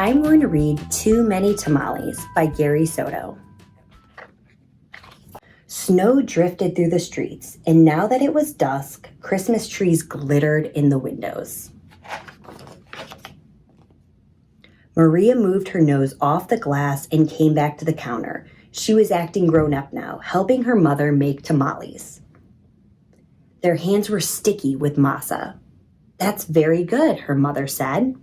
I'm going to read Too Many Tamales by Gary Soto. Snow drifted through the streets, and now that it was dusk, Christmas trees glittered in the windows. Maria moved her nose off the glass and came back to the counter. She was acting grown up now, helping her mother make tamales. Their hands were sticky with masa. "That's very good," her mother said.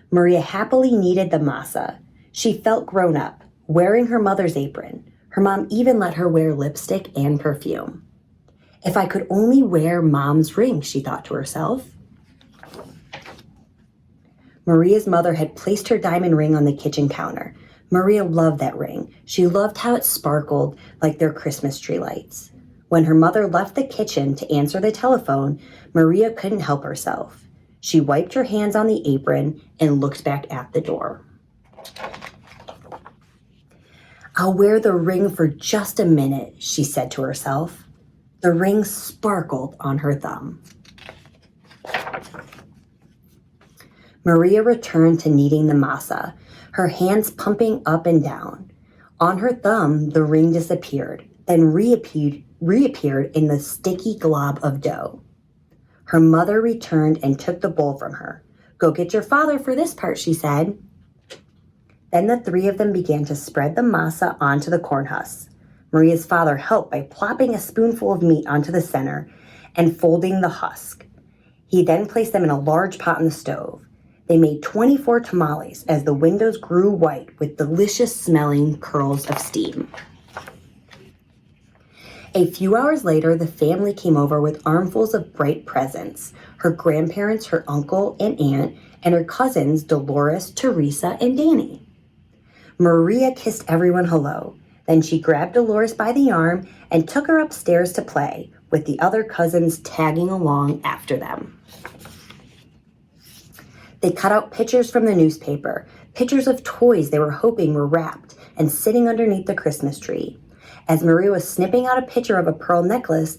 Maria happily kneaded the masa. She felt grown up, wearing her mother's apron. Her mom even let her wear lipstick and perfume. "If I could only wear Mom's ring," she thought to herself. Maria's mother had placed her diamond ring on the kitchen counter. Maria loved that ring. She loved how it sparkled like their Christmas tree lights. When her mother left the kitchen to answer the telephone, Maria couldn't help herself. She wiped her hands on the apron and looked back at the door. "I'll wear the ring for just a minute," she said to herself. The ring sparkled on her thumb. Maria returned to kneading the masa, her hands pumping up and down. On her thumb, the ring disappeared, then reappeared in the sticky glob of dough. Her mother returned and took the bowl from her. "Go get your father for this part," she said. Then the three of them began to spread the masa onto the corn husks. Maria's father helped by plopping a spoonful of meat onto the center and folding the husk. He then placed them in a large pot on the stove. They made 24 tamales as the windows grew white with delicious-smelling curls of steam. A few hours later, the family came over with armfuls of bright presents. Her grandparents, her uncle and aunt, and her cousins, Dolores, Teresa, and Danny. Maria kissed everyone hello. Then she grabbed Dolores by the arm and took her upstairs to play, with the other cousins tagging along after them. They cut out pictures from the newspaper, pictures of toys they were hoping were wrapped and sitting underneath the Christmas tree. As Maria was snipping out a picture of a pearl necklace,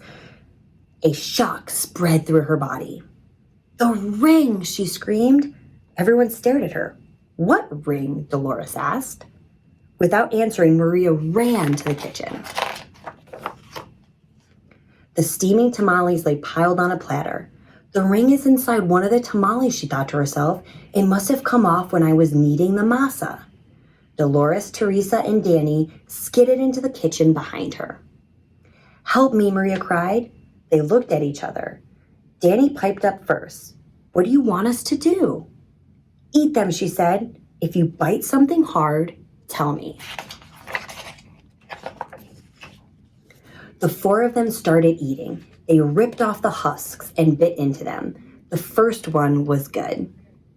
a shock spread through her body. "The ring!" she screamed. Everyone stared at her. "What ring?" Dolores asked. Without answering, Maria ran to the kitchen. The steaming tamales lay piled on a platter. "The ring is inside one of the tamales," she thought to herself. "It must have come off when I was kneading the masa." Dolores, Teresa, and Danny skidded into the kitchen behind her. "Help me," Maria cried. They looked at each other. Danny piped up first. "What do you want us to do?" "Eat them," she said. "If you bite something hard, tell me." The four of them started eating. They ripped off the husks and bit into them. The first one was good.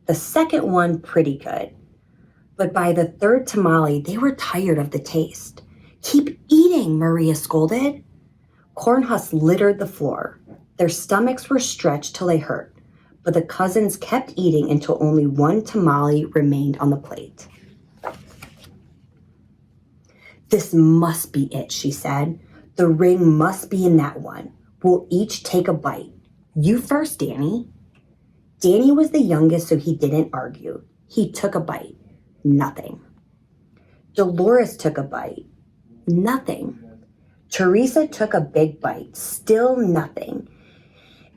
The second one pretty good. But by the third tamale, they were tired of the taste. "Keep eating," Maria scolded. Corn husks littered the floor. Their stomachs were stretched till they hurt, but the cousins kept eating until only one tamale remained on the plate. "This must be it," she said. "The ring must be in that one. We'll each take a bite. You first, Danny." Danny was the youngest, so he didn't argue. He took a bite. Nothing. Dolores took a bite. Nothing. Teresa took a big bite. Still nothing.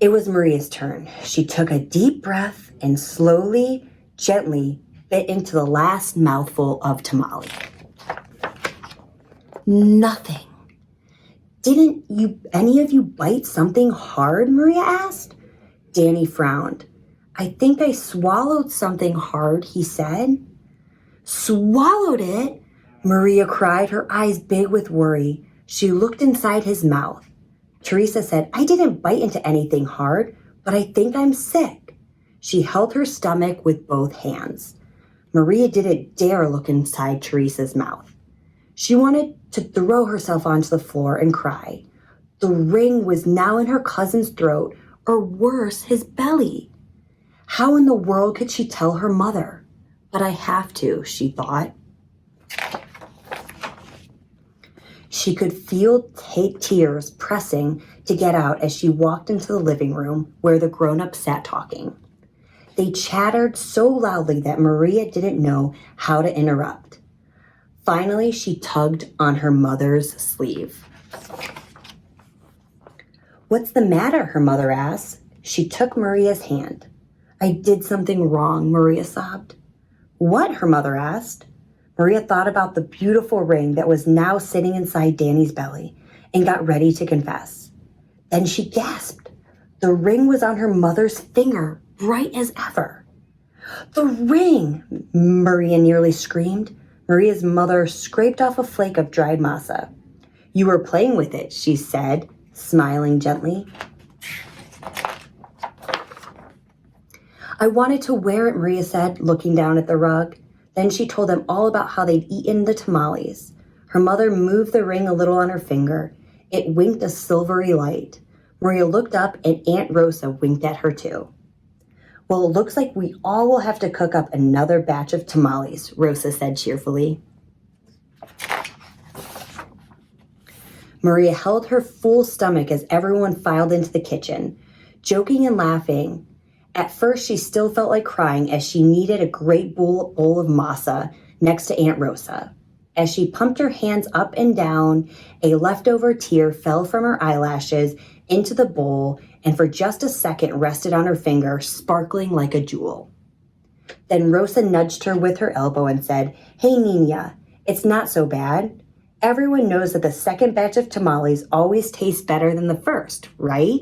It was Maria's turn. She took a deep breath and slowly, gently bit into the last mouthful of tamale. Nothing. "Didn't any of you bite something hard?" Maria asked. Danny frowned. "I think I swallowed something hard," he said. "Swallowed it?" Maria cried, her eyes big with worry. She looked inside his mouth. Teresa said, "I didn't bite into anything hard, but I think I'm sick." She held her stomach with both hands. Maria didn't dare look inside Teresa's mouth. She wanted to throw herself onto the floor and cry. The ring was now in her cousin's throat, or worse, his belly. How in the world could she tell her mother? "But I have to," she thought. She could feel tears pressing to get out as she walked into the living room where the grown-ups sat talking. They chattered so loudly that Maria didn't know how to interrupt. Finally, she tugged on her mother's sleeve. "What's the matter?" her mother asked. She took Maria's hand. "I did something wrong," Maria sobbed. "What?" her mother asked. Maria thought about the beautiful ring that was now sitting inside Danny's belly and got ready to confess. Then she gasped. The ring was on her mother's finger, bright as ever. "The ring!" Maria nearly screamed. Maria's mother scraped off a flake of dried masa. "You were playing with it," she said, smiling gently. "I wanted to wear it," Maria said, looking down at the rug. Then she told them all about how they'd eaten the tamales. Her mother moved the ring a little on her finger. It winked a silvery light. Maria looked up and Aunt Rosa winked at her too. "Well, it looks like we all will have to cook up another batch of tamales," Rosa said cheerfully. Maria held her full stomach as everyone filed into the kitchen, joking and laughing. At first, she still felt like crying as she kneaded a great bowl of masa next to Aunt Rosa. As she pumped her hands up and down, a leftover tear fell from her eyelashes into the bowl and for just a second rested on her finger, sparkling like a jewel. Then Rosa nudged her with her elbow and said, "Hey, Nina, it's not so bad. Everyone knows that the second batch of tamales always tastes better than the first, right?"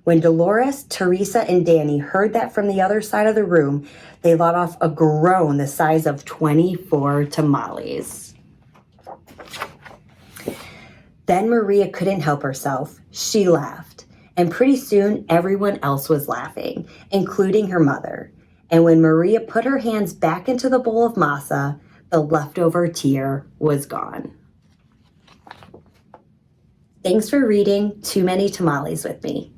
When Dolores, Teresa, and Danny heard that from the other side of the room, they let off a groan the size of 24 tamales. Then Maria couldn't help herself. She laughed. And pretty soon, everyone else was laughing, including her mother. And when Maria put her hands back into the bowl of masa, the leftover tear was gone. Thanks for reading Too Many Tamales with me.